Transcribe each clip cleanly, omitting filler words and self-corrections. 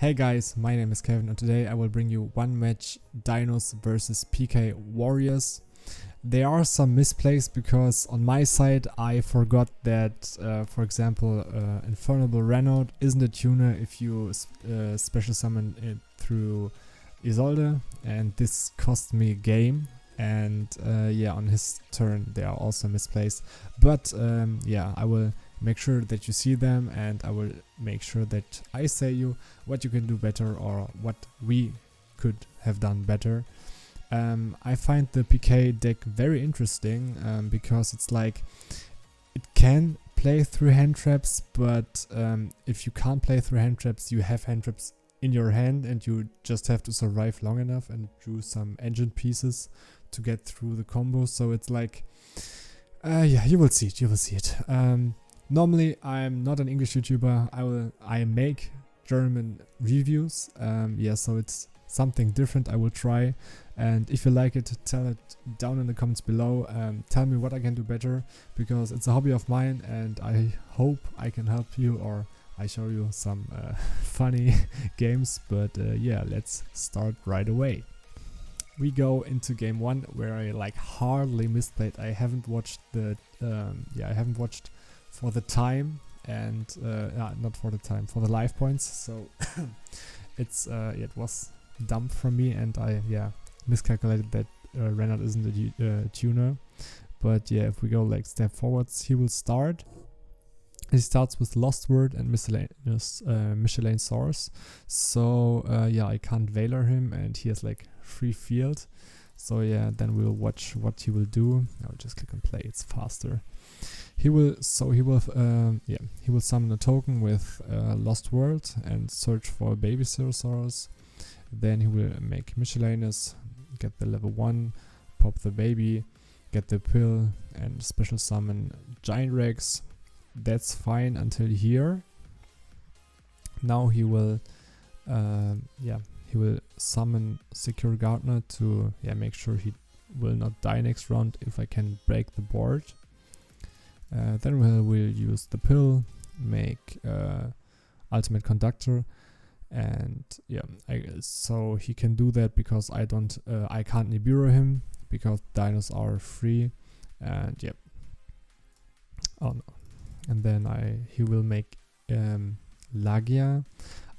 Hey guys, my name is Kevin and today I will bring you one match, Dinos versus PK Warriors. There are some misplays because on my side I forgot that, for example, Infernable Renault isn't a tuner if you special summon it through Isolde, and this cost me a game. And yeah, on his turn there are also misplays, but yeah, I will make sure that you see them, and I will make sure that I say you what you can do better or what we could have done better. I find the PK deck very interesting because it's like it can play through hand traps, but if you can't play through hand traps, you have hand traps in your hand and you just have to survive long enough and do some engine pieces to get through the combo. So it's like yeah, you will see it. Normally I'm not an English YouTuber. I make German reviews. Yeah, so it's something different I will try, and if you like it, tell it down in the comments below. Tell me what I can do better, because it's a hobby of mine and I hope I can help you or I show you some funny games. But yeah, let's start right away. We go into game one where I like hardly misplayed. I haven't watched the I haven't watched for the time, and not for the time, for the life points, so it's it was dumb from me, and I miscalculated that Renault isn't a tuner. But yeah, if we go like step forwards, he starts with Lost Word and miscellaneous Michelin Source. So yeah, I can't Valor him and he has like free field. So yeah, then we'll watch what he will do. I'll just click on play, it's faster. He will summon a token with Lost World and search for a baby Ceratosaurus. Then he will make Miscellaneous, get the level 1, pop the baby, get the pill, and special summon Giant Rex. That's fine until here. Now he will summon Secure Gardener to make sure he will not die next round if I can break the board. Then we'll use the pill, make Ultimate Conductor, and yeah, so he can do that because I can't Nibiru him because dinos are free, and yeah. Oh no. And then he will make Lagia.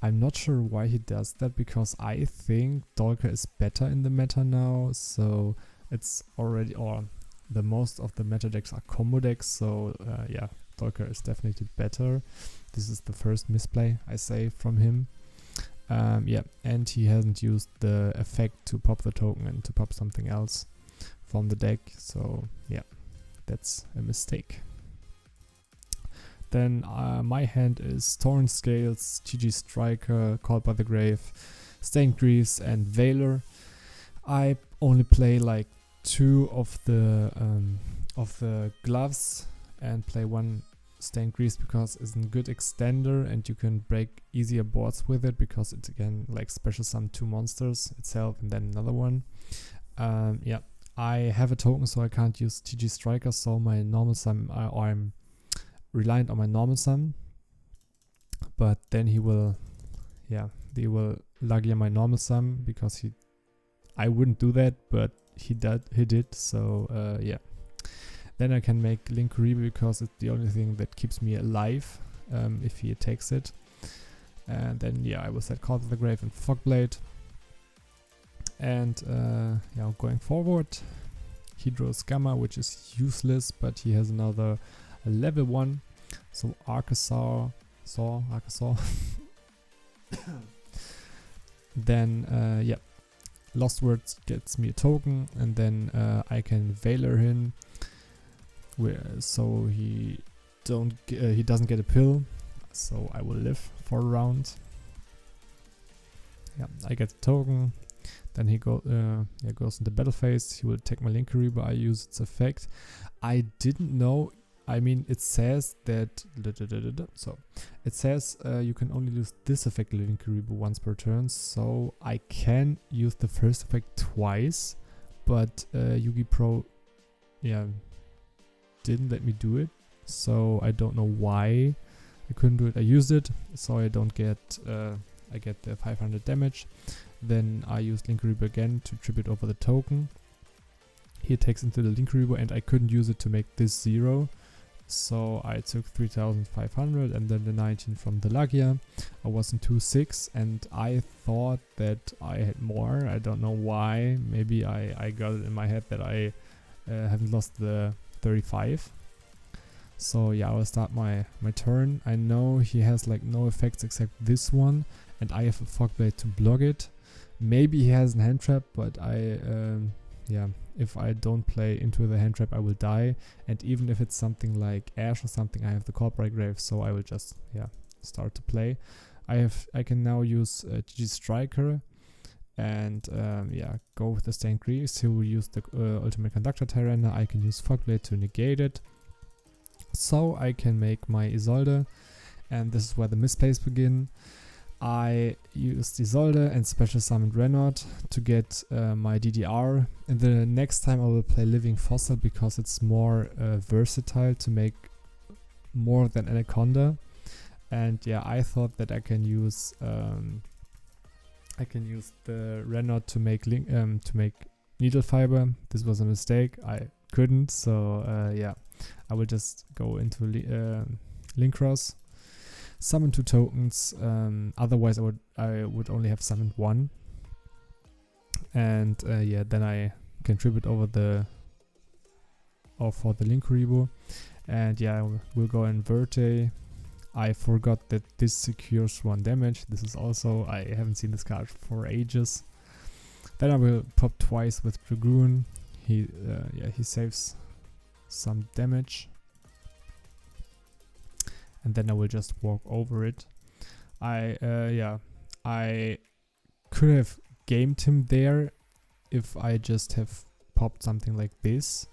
I'm not sure why he does that, because I think Dolker is better in the meta now, so it's already, or the most of the meta decks are combo decks, so yeah, Dolker is definitely better. This is the first misplay I say from him. Yeah, and he hasn't used the effect to pop the token and to pop something else from the deck, so yeah, that's a mistake. Then my hand is Torrent Scales, TG Striker, Called by the Grave, Stained Greaves, and Valor. I only play like 2 of the gloves and play 1 Stained Greaves because it's a good extender and you can break easier boards with it, because it can like special summon 2 monsters itself and then another one. Yeah, I have a token, so I can't use TG Striker, so my normal sum, I'm reliant on my normal sum, but then he will Lagia my normal sum, because I wouldn't do that, but he did, so yeah. Then I can make Linkuribi because it's the only thing that keeps me alive if he attacks it. And then yeah, I will set Call to the Grave and Fogblade. And yeah, going forward, he draws Gamma, which is useless, but he has another level 1, so Archosaur. Then yeah, Lost Words gets me a token, and then I can Valor him, so he doesn't get a pill, so I will live for a round. Yeah, I get a token. Then he goes into battle phase. He will take my Linkuribi, but I use its effect. I didn't know. I mean, it says that you can only use this effect Linkuribi once per turn, so I can use the first effect twice, but Yugi Pro didn't let me do it, so I don't know why I couldn't do it. I used it so I don't get I get the 500 damage. Then I use Link Reaper again to tribute over the token. He takes into the Link Reaper and I couldn't use it to make this 0. So I took 3500 and then the 19 from the Lagia. I was in 2-6 and I thought that I had more. I don't know why. Maybe I got it in my head that I haven't lost the 35. So yeah, I will start my turn. I know he has like no effects except this one, and I have a Fog Blade to block it. Maybe he has a hand trap, but yeah, if I don't play into the hand trap, I will die. And even if it's something like Ash or something, I have the Corporate Grave, so I will just start to play. I can now use GG Striker and go with the Stained Grease. He will use the Ultimate Conductor Tyrannus. I can use Fog Blade to negate it. So I can make my Isolde, and this is where the misplays begin. I used Isolde and special summoned Renaud to get my DDR, and the next time I will play Living Fossil because it's more versatile to make more than Anaconda. And yeah, I thought that I can use the Renaud to make Needle Fiber. This was a mistake. I couldn't, so yeah, I will just go into Link Cross, summon 2 tokens. Otherwise, I would only have summoned 1, and yeah, then I contribute over for the Link Rebo, and yeah, we'll go in Verte. I forgot that this secures 1 damage. This is also, I haven't seen this card for ages. Then I will pop twice with Dragoon. He saves some damage, and then I will just walk over it. I could have gamed him there if I just have popped something like this.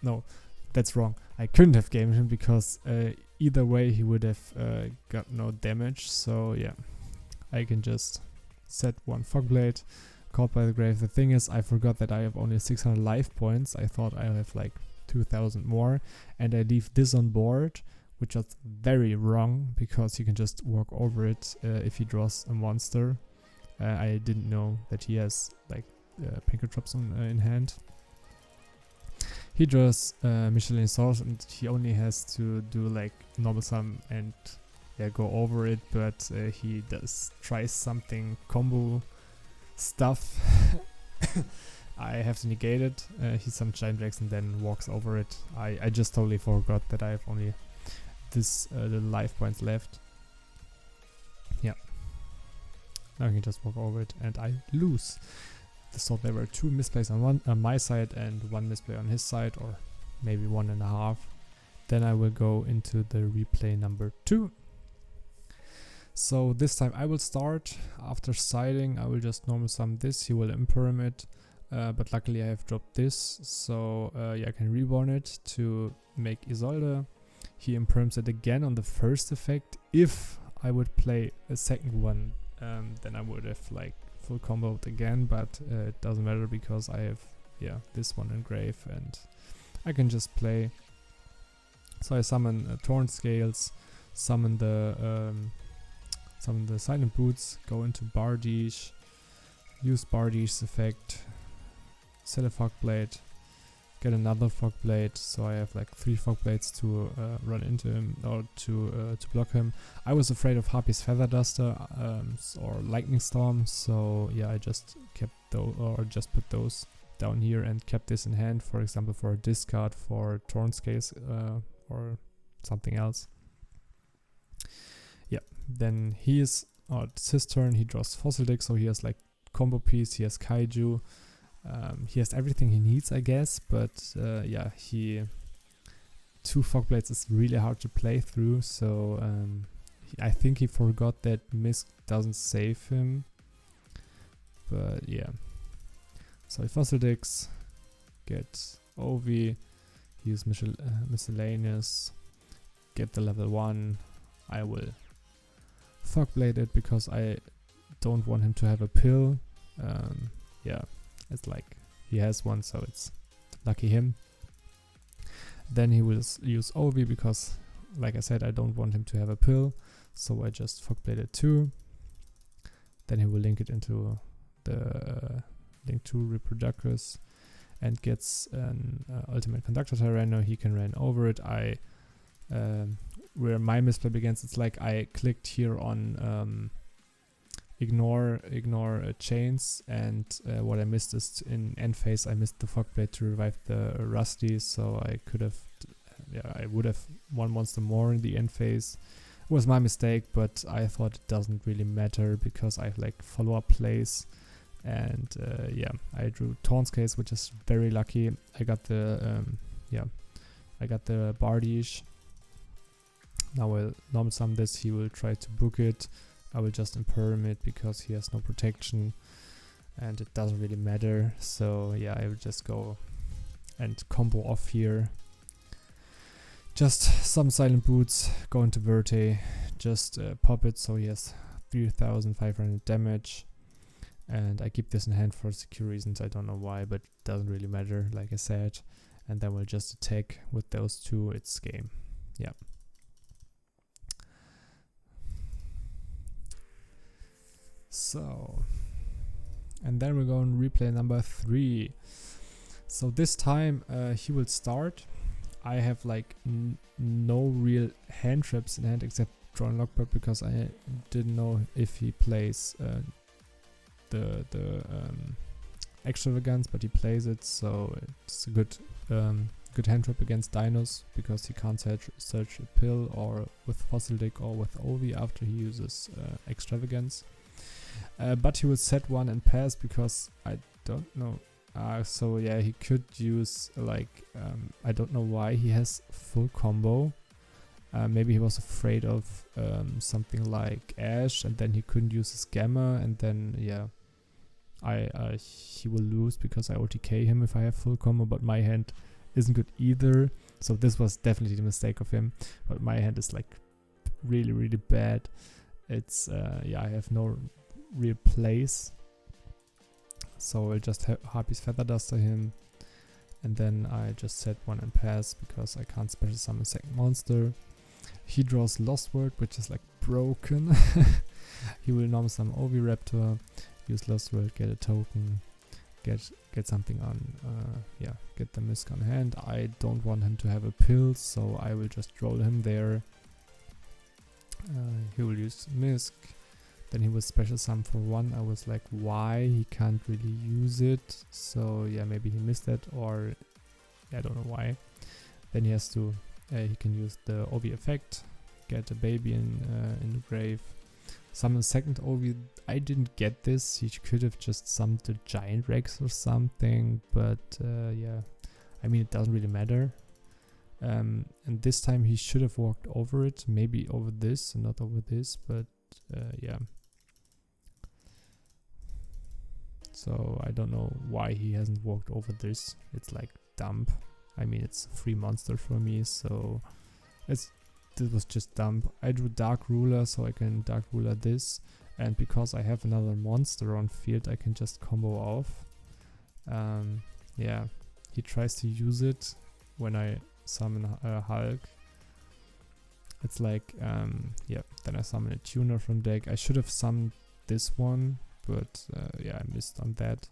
No, that's wrong. I couldn't have gamed him because either way he would have got no damage. So yeah, I can just set 1 Fog Blade, Caught by the Grave. The thing is, I forgot that I have only 600 life points. I thought I have like 2000 more, and I leave this on board, which is very wrong because you can just walk over it if he draws a monster. I didn't know that he has like Pinker Drops in hand. He draws Michelin Source, and he only has to do like normal sum and go over it, but he tries something combo stuff. I have to negate it. He summons Giant Rex and then walks over it. I just totally forgot that I have only this little life points left. Yeah. Now I can just walk over it and I lose. So there were 2 misplays on my side and 1 misplay on his side, or maybe 1.5. Then I will go into the replay number 2. So this time I will start. After siding, I will just normal sum this. He will imperm it, but luckily I have dropped this, so I can reborn it to make Isolde. He imperms it again on the first effect. If I would play a second one, then I would have like full comboed again, but it doesn't matter because I have this one in grave and I can just play. So I summon Torn Scales, summon the Silent Boots, go into Bardiche, use Bardiche's effect, set a Fog Blade, get another Fog Blade, so I have like 3 Fog Blades to run into him or to block him. I was afraid of Harpy's Feather Duster or Lightning Storm, so yeah, I just kept those, or just put those down here and kept this in hand, for example for a discard for Torn Scales or something else. Yeah, then it's his turn. He draws Fossil Deck, so he has like combo piece, he has Kaiju, he has everything he needs, I guess, but 2 Fog Blades is really hard to play through, so I think he forgot that Misk doesn't save him, but yeah. So he Fossil Decks, get Ovi, use Miscellaneous, get the level 1, I will Fog Blade it because I don't want him to have a pill. It's like he has one, so it's lucky him. Then he will use Ovi because, like I said, I don't want him to have a pill. So I just Fogbladed 2. Then he will link it into the link 2 Reproductors and gets an ultimate conductor Tyranno. He can run over it. Where my misplay begins, it's like I clicked here on ignore chains, and what I missed is in end phase I missed the Fogblade to revive the Rusty, so I could have I would have one monster more in the end phase. It was my mistake, but I thought it doesn't really matter because I have like follow-up plays, and I drew Torn's Case, which is very lucky. I got the Bardish. Now I'll normal summon this. He will try to book it. I will just imperm it because he has no protection and it doesn't really matter. So yeah, I will just go and combo off here. Just some Silent Boots, go into Verte, just pop it so he has 3500 damage. And I keep this in hand for secure reasons, I don't know why, but it doesn't really matter, like I said. And then we'll just attack with those two, it's game. Yeah. So, and then we're going to replay number 3. So this time he will start. I have like no real hand traps in hand except Drawn Lockpad because I didn't know if he plays the Extravagance, but he plays it, so it's a good hand trap against Dinos because he can't search a pill or with Fossil Dick or with Ovi after he uses Extravagance. But he will set one and pass because I don't know. So yeah, he could use like I don't know why he has full combo. Maybe he was afraid of something like Ash, and then he couldn't use his Gamma, and then yeah, he will lose because I OTK him if I have full combo. But my hand isn't good either, so this was definitely the mistake of him. But my hand is like really bad. It's I have no real plays, so I'll just Harpy's Feather Duster him, and then I just set one and pass because I can't special summon a second monster. He draws Lost World, which is like broken. He will normal summon Oviraptor, use Lost World, get a token, get something on, get the Misk on hand. I don't want him to have a pill, so I will just roll him there. He will use Misk. Then he was special summon for 1. I was like, why? He can't really use it. So yeah, maybe he missed that, or I don't know why. Then he has to, he can use the Ovi effect, get a baby in the grave, summon a second Ovi. I didn't get this. He could have just summoned the Giant Rex or something, but yeah, I mean it doesn't really matter. And this time he should have walked over it, maybe over this and not over this, but yeah. So I don't know why he hasn't walked over this. It's like dump. I mean, it's a free monster for me, so this was just dump. I drew Dark Ruler, so I can Dark Ruler this, and because I have another monster on field, I can just combo off. Yeah, he tries to use it when I summon Hulk. It's like, yeah, then I summon a tuner from deck. I should have summoned this one, but yeah, I missed on that.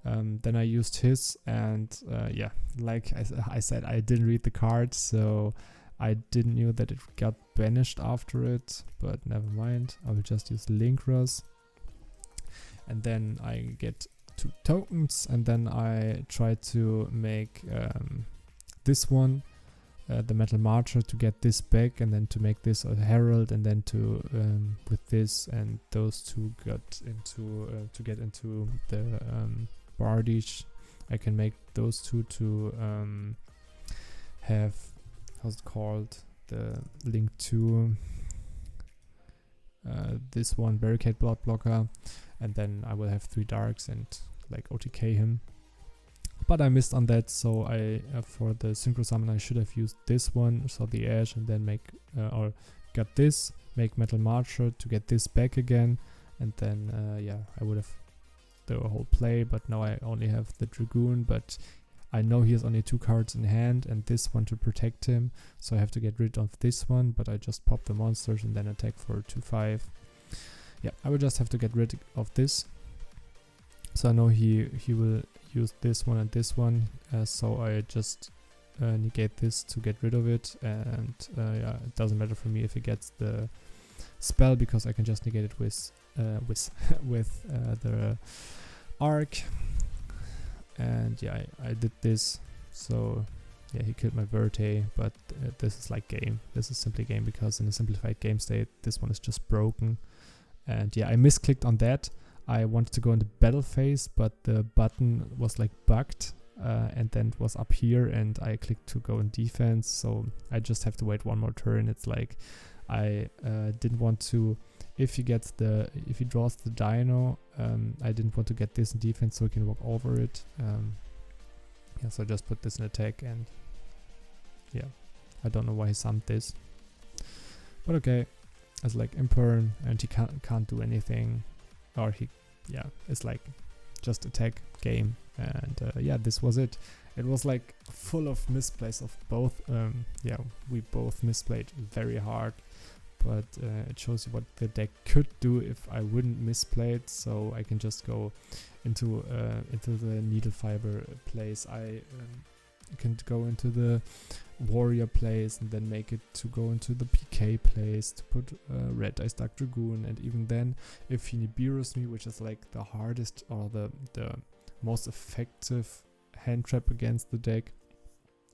Then I used his, and yeah, like I said, I didn't read the card, so I didn't know that it got banished after it, but never mind. I will just use Linkras, and then I get 2 tokens, and then I try to make this one, the Metal Marcher, to get this back, and then to make this a Herald, and then to with this and those two get into to get into the Bardish. I can make those two to have, how's it called, the link to this one, Barricade Blood Blocker, and then I will have 3 darks and like OTK him. But I missed on that, so I for the Synchro Summon I should have used this one, so the Ash, and then make or got this, make Metal Marcher to get this back again, and then yeah, I would have the whole play. But now I only have the Dragoon, but I know he has only 2 cards in hand and this one to protect him, so I have to get rid of this one, but I just pop the monsters and then attack for 2/5. Yeah, I will just have to get rid of this. So I know he will use this one and this one, so I just negate this to get rid of it, and yeah, it doesn't matter for me if he gets the spell because I can just negate it with the arc. And yeah, I did this, so yeah, he killed my Verte, but this is like game. This is simply game because in a simplified game state, this one is just broken. And yeah, I misclicked on that. I wanted to go in the battle phase, but the button was like bugged, and then it was up here, and I clicked to go in defense, so I just have to wait one more turn. It's like I didn't want to. If he draws the Dino, I didn't want to get this in defense so he can walk over it. Yeah, so I just put this in attack, and yeah, I don't know why he summoned this, but okay, it's like Imperm, and he can't do anything, or it's like just attack game, and yeah, this was it. It was like full of misplays of both. Yeah, we both misplayed very hard. But it shows you what the deck could do if I wouldn't misplay it. So I can just go into the needle fiber place. I can go into the warrior place and then make it to go into the PK place to put red Ice Dark Dragoon. And even then, if he Nibiru's me, which is like the hardest or the most effective hand trap against the deck,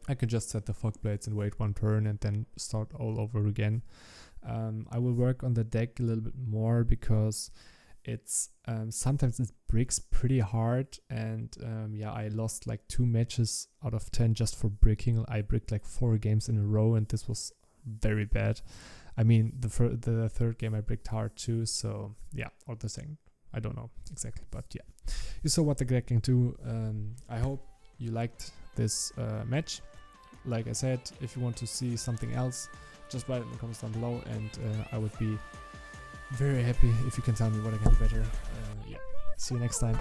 I can just set the fog blades and wait one turn and then start all over again. I will work on the deck a little bit more because it's sometimes it bricks pretty hard, and yeah, I lost like 2 matches out of 10 just for bricking. I bricked like 4 games in a row, and this was very bad. I mean, the third game I bricked hard too, so yeah, or the second, I don't know exactly, but yeah, you saw what the deck can do. I hope you liked this match. Like I said, if you want to see something else, just write it in the comments down below, and I would be very happy if you can tell me what I can do better. Yeah, see you next time.